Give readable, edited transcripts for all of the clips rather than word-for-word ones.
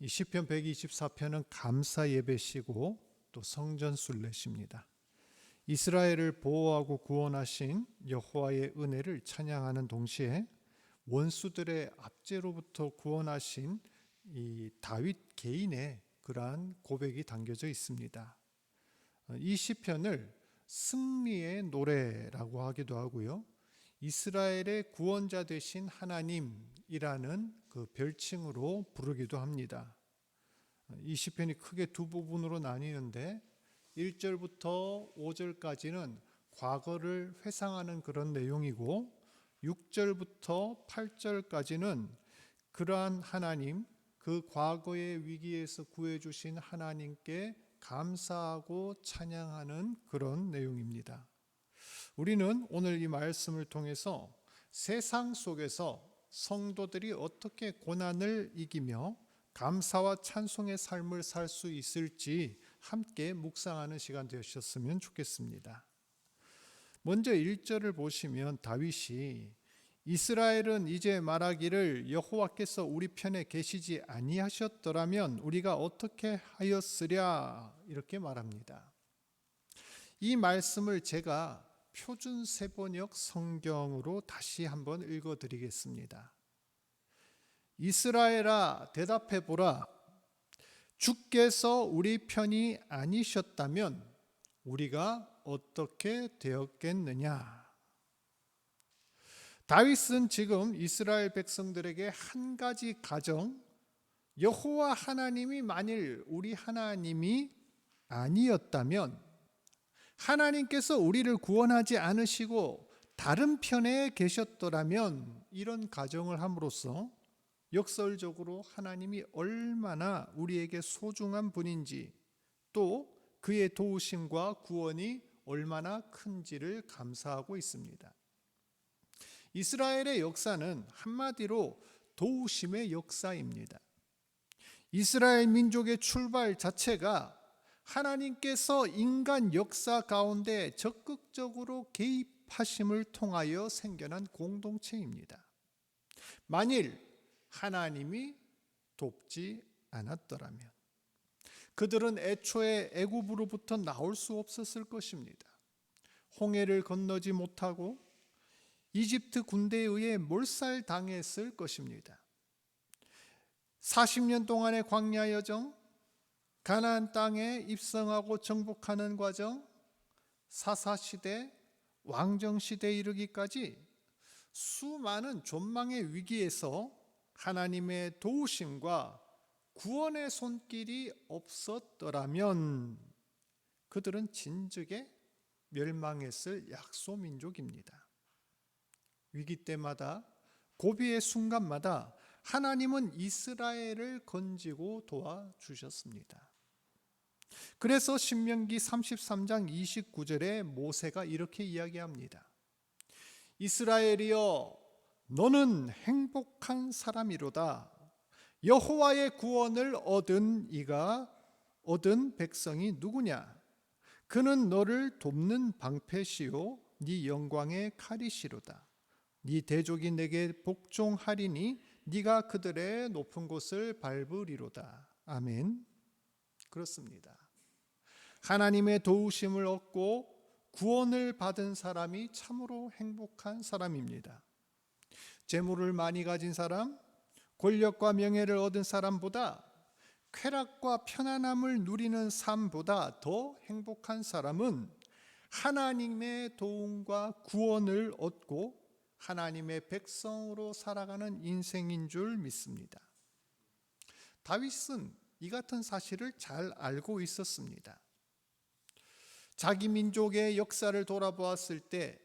이 시편 124편은 감사 예배시고 또 성전 순례시입니다. 이스라엘을 보호하고 구원하신 여호와의 은혜를 찬양하는 동시에 원수들의 압제로부터 구원하신 이 다윗 개인의 그러한 고백이 담겨져 있습니다. 이 시편을 승리의 노래라고 하기도 하고요, 이스라엘의 구원자 되신 하나님이라는 그 별칭으로 부르기도 합니다. 이 시편이 크게 두 부분으로 나뉘는데 1절부터 5절까지는 과거를 회상하는 그런 내용이고 6절부터 8절까지는 그러한 하나님, 그 과거의 위기에서 구해주신 하나님께 감사하고 찬양하는 그런 내용입니다. 우리는 오늘 이 말씀을 통해서 세상 속에서 성도들이 어떻게 고난을 이기며 감사와 찬송의 삶을 살 수 있을지 함께 묵상하는 시간 되셨으면 좋겠습니다. 먼저 1절을 보시면 다윗이 이스라엘은 이제 말하기를 여호와께서 우리 편에 계시지 아니하셨더라면 우리가 어떻게 하였으랴, 이렇게 말합니다. 이 말씀을 제가 표준 세번역 성경으로 다시 한번 읽어드리겠습니다. 이스라엘아 대답해 보라. 주께서 우리 편이 아니셨다면 우리가 어떻게 되었겠느냐. 다윗은 지금 이스라엘 백성들에게 한 가지 가정, 여호와 하나님이 만일 우리 하나님이 아니었다면, 하나님께서 우리를 구원하지 않으시고 다른 편에 계셨더라면, 이런 가정을 함으로써 역설적으로 하나님이 얼마나 우리에게 소중한 분인지, 또 그의 도우심과 구원이 얼마나 큰지를 감사하고 있습니다. 이스라엘의 역사는 한마디로 도우심의 역사입니다. 이스라엘 민족의 출발 자체가 하나님께서 인간 역사 가운데 적극적으로 개입하심을 통하여 생겨난 공동체입니다. 만일 하나님이 돕지 않았더라면 그들은 애초에 애굽으로부터 나올 수 없었을 것입니다. 홍해를 건너지 못하고 이집트 군대에 의해 몰살당했을 것입니다. 40년 동안의 광야 여정, 가나안 땅에 입성하고 정복하는 과정, 사사시대, 왕정시대에 이르기까지 수많은 존망의 위기에서 하나님의 도우심과 구원의 손길이 없었더라면 그들은 진즉에 멸망했을 약소민족입니다. 위기 때마다, 고비의 순간마다 하나님은 이스라엘을 건지고 도와주셨습니다. 그래서 신명기 33장 29절에 모세가 이렇게 이야기합니다. 이스라엘이여 너는 행복한 사람이로다. 여호와의 구원을 얻은 이가 얻은 백성이 누구냐? 그는 너를 돕는 방패시요 네 영광의 칼이시로다. 네 대족이 내게 복종하리니 네가 그들의 높은 곳을 밟으리로다. 아멘. 그렇습니다. 하나님의 도우심을 얻고 구원을 받은 사람이 참으로 행복한 사람입니다. 재물을 많이 가진 사람, 권력과 명예를 얻은 사람보다 쾌락과 편안함을 누리는 삶보다 더 행복한 사람은 하나님의 도움과 구원을 얻고 하나님의 백성으로 살아가는 인생인 줄 믿습니다. 다윗은 이 같은 사실을 잘 알고 있었습니다. 자기 민족의 역사를 돌아보았을 때,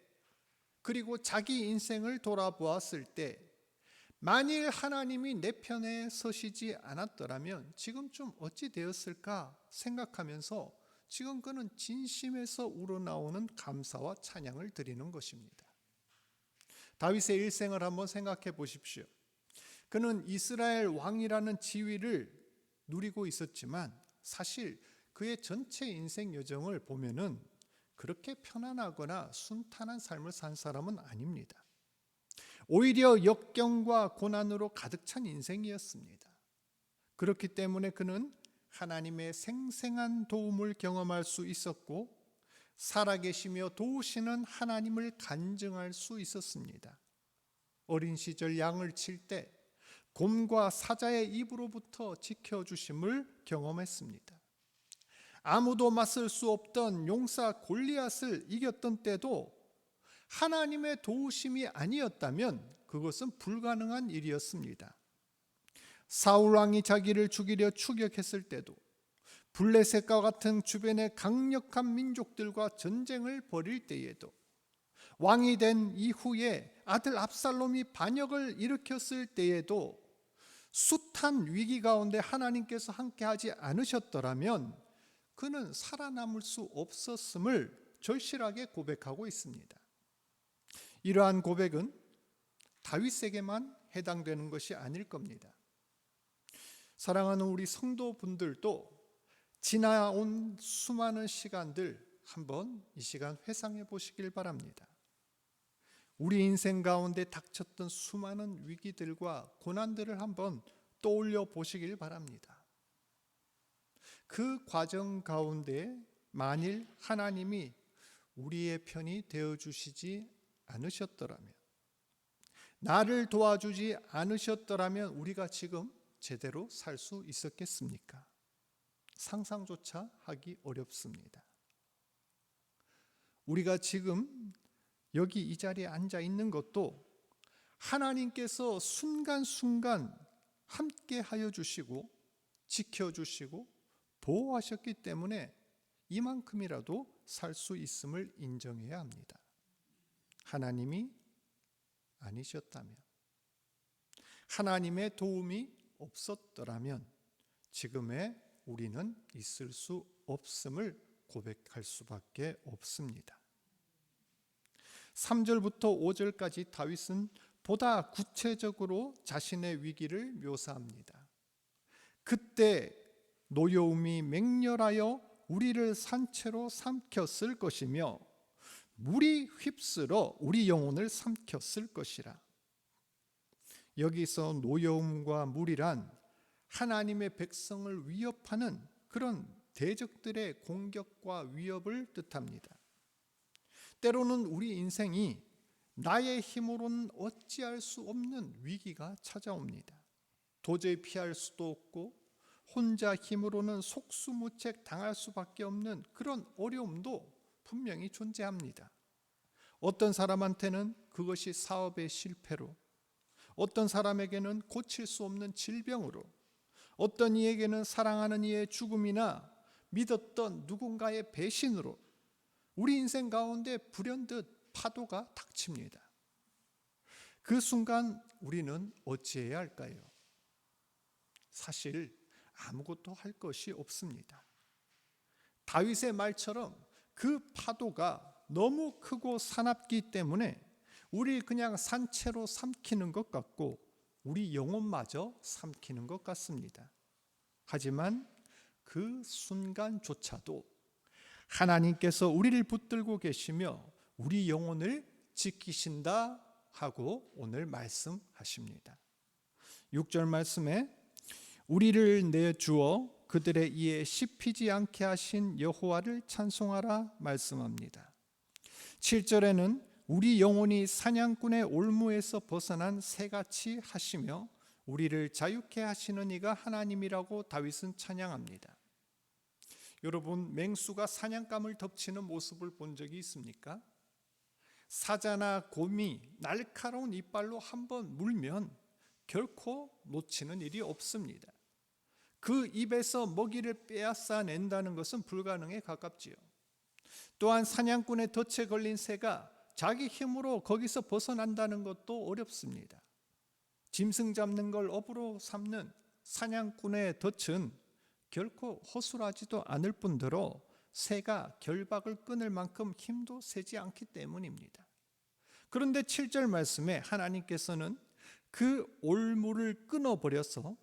그리고 자기 인생을 돌아보았을 때, 만일 하나님이 내 편에 서시지 않았더라면 지금쯤 어찌 되었을까 생각하면서 지금 그는 진심에서 우러나오는 감사와 찬양을 드리는 것입니다. 다윗의 일생을 한번 생각해 보십시오. 그는 이스라엘 왕이라는 지위를 누리고 있었지만 사실 그의 전체 인생 여정을 보면은 그렇게 편안하거나 순탄한 삶을 산 사람은 아닙니다. 오히려 역경과 고난으로 가득 찬 인생이었습니다. 그렇기 때문에 그는 하나님의 생생한 도움을 경험할 수 있었고 살아계시며 도우시는 하나님을 간증할 수 있었습니다. 어린 시절 양을 칠 때 곰과 사자의 입으로부터 지켜주심을 경험했습니다. 아무도 맞설 수 없던 용사 골리앗을 이겼던 때도 하나님의 도우심이 아니었다면 그것은 불가능한 일이었습니다. 사울 왕이 자기를 죽이려 추격했을 때도 블레셋과 같은 주변의 강력한 민족들과 전쟁을 벌일 때에도 왕이 된 이후에 아들 압살롬이 반역을 일으켰을 때에도 숱한 위기 가운데 하나님께서 함께하지 않으셨더라면 그는 살아남을 수 없었음을 절실하게 고백하고 있습니다. 이러한 고백은 다윗에게만 해당되는 것이 아닐 겁니다. 사랑하는 우리 성도분들도 지나온 수많은 시간들 한번 이 시간 회상해 보시길 바랍니다. 우리 인생 가운데 닥쳤던 수많은 위기들과 고난들을 한번 떠올려 보시길 바랍니다. 그 과정 가운데 만일 하나님이 우리의 편이 되어주시지 않으셨더라면, 나를 도와주지 않으셨더라면 우리가 지금 제대로 살 수 있었겠습니까? 상상조차 하기 어렵습니다. 우리가 지금 여기 이 자리에 앉아 있는 것도 하나님께서 순간순간 함께 하여 주시고 지켜주시고 보호하셨기 때문에 이만큼이라도 살 수 있음을 인정해야 합니다. 하나님이 아니셨다면, 하나님의 도움이 없었더라면 지금의 우리는 있을 수 없음을 고백할 수밖에 없습니다. 3절부터 5절까지 다윗은 보다 구체적으로 자신의 위기를 묘사합니다. 그때 노여움이 맹렬하여 우리를 산채로 삼켰을 것이며 물이 휩쓸어 우리 영혼을 삼켰을 것이라. 여기서 노여움과 물이란 하나님의 백성을 위협하는 그런 대적들의 공격과 위협을 뜻합니다. 때로는 우리 인생이 나의 힘으로는 어찌할 수 없는 위기가 찾아옵니다. 도저히 피할 수도 없고 혼자 힘으로는 속수무책 당할 수밖에 없는 그런 어려움도 분명히 존재합니다. 어떤 사람한테는 그것이 사업의 실패로, 어떤 사람에게는 고칠 수 없는 질병으로, 어떤 이에게는 사랑하는 이의 죽음이나 믿었던 누군가의 배신으로 우리 인생 가운데 불현듯 파도가 닥칩니다. 그 순간 우리는 어찌해야 할까요? 사실 아무것도 할 것이 없습니다. 다윗의 말처럼 그 파도가 너무 크고 사납기 때문에 우리 그냥 산채로 삼키는 것 같고 우리 영혼마저 삼키는 것 같습니다. 하지만 그 순간조차도 하나님께서 우리를 붙들고 계시며 우리 영혼을 지키신다 하고 오늘 말씀하십니다. 6절 말씀에 우리를 내주어 그들의 이에 씹히지 않게 하신 여호와를 찬송하라 말씀합니다. 7절에는 우리 영혼이 사냥꾼의 올무에서 벗어난 새같이 하시며 우리를 자유케 하시는 이가 하나님이라고 다윗은 찬양합니다. 여러분, 맹수가 사냥감을 덮치는 모습을 본 적이 있습니까? 사자나 곰이 날카로운 이빨로 한번 물면 결코 놓치는 일이 없습니다. 그 입에서 먹이를 빼앗아 낸다는 것은 불가능에 가깝지요. 또한 사냥꾼의 덫에 걸린 새가 자기 힘으로 거기서 벗어난다는 것도 어렵습니다. 짐승 잡는 걸 업으로 삼는 사냥꾼의 덫은 결코 허술하지도 않을 뿐더러 새가 결박을 끊을 만큼 힘도 세지 않기 때문입니다. 그런데 7절 말씀에 하나님께서는 그 올무를 끊어버려서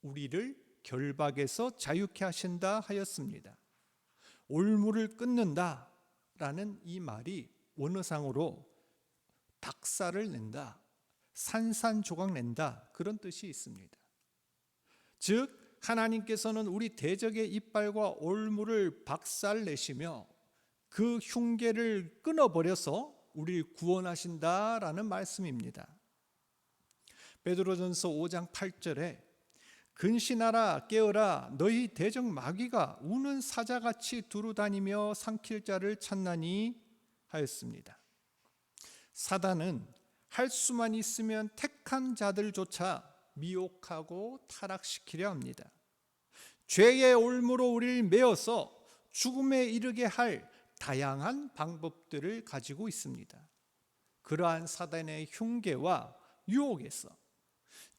우리를 결박에서 자유케 하신다 하였습니다. 올무를 끊는다라는 이 말이 원어상으로 박살을 낸다, 산산조각 낸다 그런 뜻이 있습니다. 즉 하나님께서는 우리 대적의 이빨과 올무를 박살내시며 그 흉계를 끊어버려서 우리를 구원하신다라는 말씀입니다. 베드로전서 5장 8절에 근신하라 깨어라 너희 대적 마귀가 우는 사자같이 두루다니며 삼킬 자를 찾나니 하였습니다. 사단은 할 수만 있으면 택한 자들조차 미혹하고 타락시키려 합니다. 죄의 올무로 우리를 메어서 죽음에 이르게 할 다양한 방법들을 가지고 있습니다. 그러한 사단의 흉계와 유혹에서,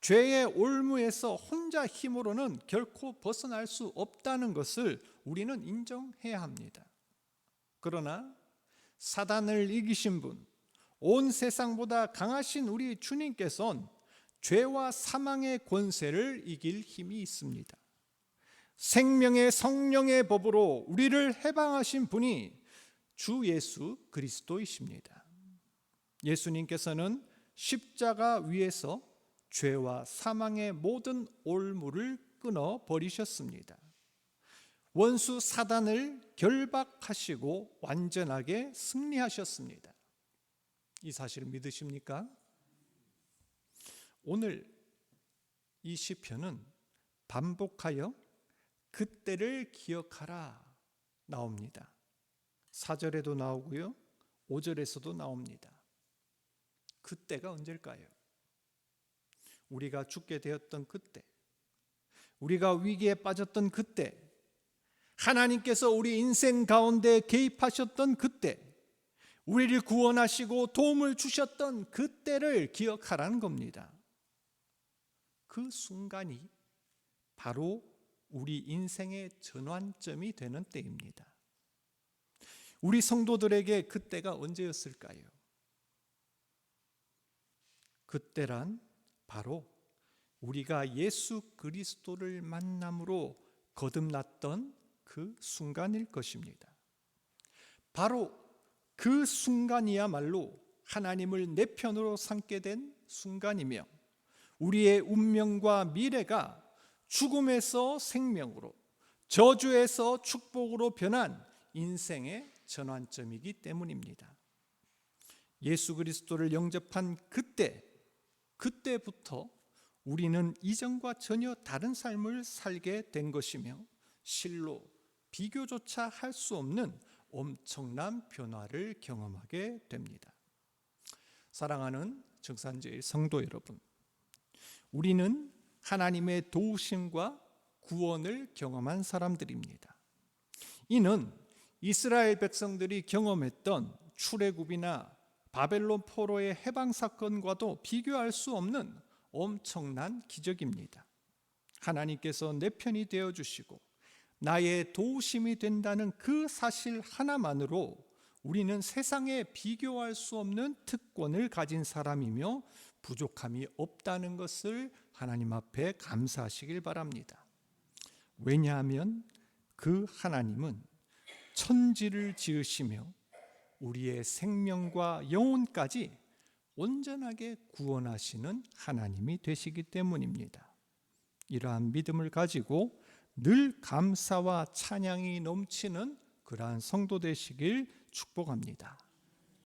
죄의 올무에서 혼자 힘으로는 결코 벗어날 수 없다는 것을 우리는 인정해야 합니다. 그러나 사단을 이기신 분, 온 세상보다 강하신 우리 주님께서는 죄와 사망의 권세를 이길 힘이 있습니다. 생명의 성령의 법으로 우리를 해방하신 분이 주 예수 그리스도이십니다. 예수님께서는 십자가 위에서 죄와 사망의 모든 올무를 끊어 버리셨습니다. 원수 사단을 결박하시고 완전하게 승리하셨습니다. 이 사실을 믿으십니까? 오늘 이 시편은 반복하여 그때를 기억하라 나옵니다. 4절에도 나오고요, 5절에서도 나옵니다. 그때가 언제일까요? 우리가 죽게 되었던 그때, 우리가 위기에 빠졌던 그때, 하나님께서 우리 인생 가운데 개입하셨던 그때, 우리를 구원하시고 도움을 주셨던 그때를 기억하라는 겁니다. 그 순간이 바로 우리 인생의 전환점이 되는 때입니다. 우리 성도들에게 그때가 언제였을까요? 그때란 바로 우리가 예수 그리스도를 만남으로 거듭났던 그 순간일 것입니다. 바로 그 순간이야말로 하나님을 내 편으로 삼게 된 순간이며 우리의 운명과 미래가 죽음에서 생명으로, 저주에서 축복으로 변한 인생의 전환점이기 때문입니다. 예수 그리스도를 영접한 그때부터 우리는 이전과 전혀 다른 삶을 살게 된 것이며 실로 비교조차 할 수 없는 엄청난 변화를 경험하게 됩니다. 사랑하는 정산제일 성도 여러분, 우리는 하나님의 도우심과 구원을 경험한 사람들입니다. 이는 이스라엘 백성들이 경험했던 출애굽이나 바벨론 포로의 해방 사건과도 비교할 수 없는 엄청난 기적입니다. 하나님께서 내 편이 되어주시고 나의 도우심이 된다는 그 사실 하나만으로 우리는 세상에 비교할 수 없는 특권을 가진 사람이며 부족함이 없다는 것을 하나님 앞에 감사하시길 바랍니다. 왜냐하면 그 하나님은 천지를 지으시며 우리의 생명과 영혼까지 온전하게 구원하시는 하나님이 되시기 때문입니다. 이러한 믿음을 가지고 늘 감사와 찬양이 넘치는 그러한 성도 되시길 축복합니다.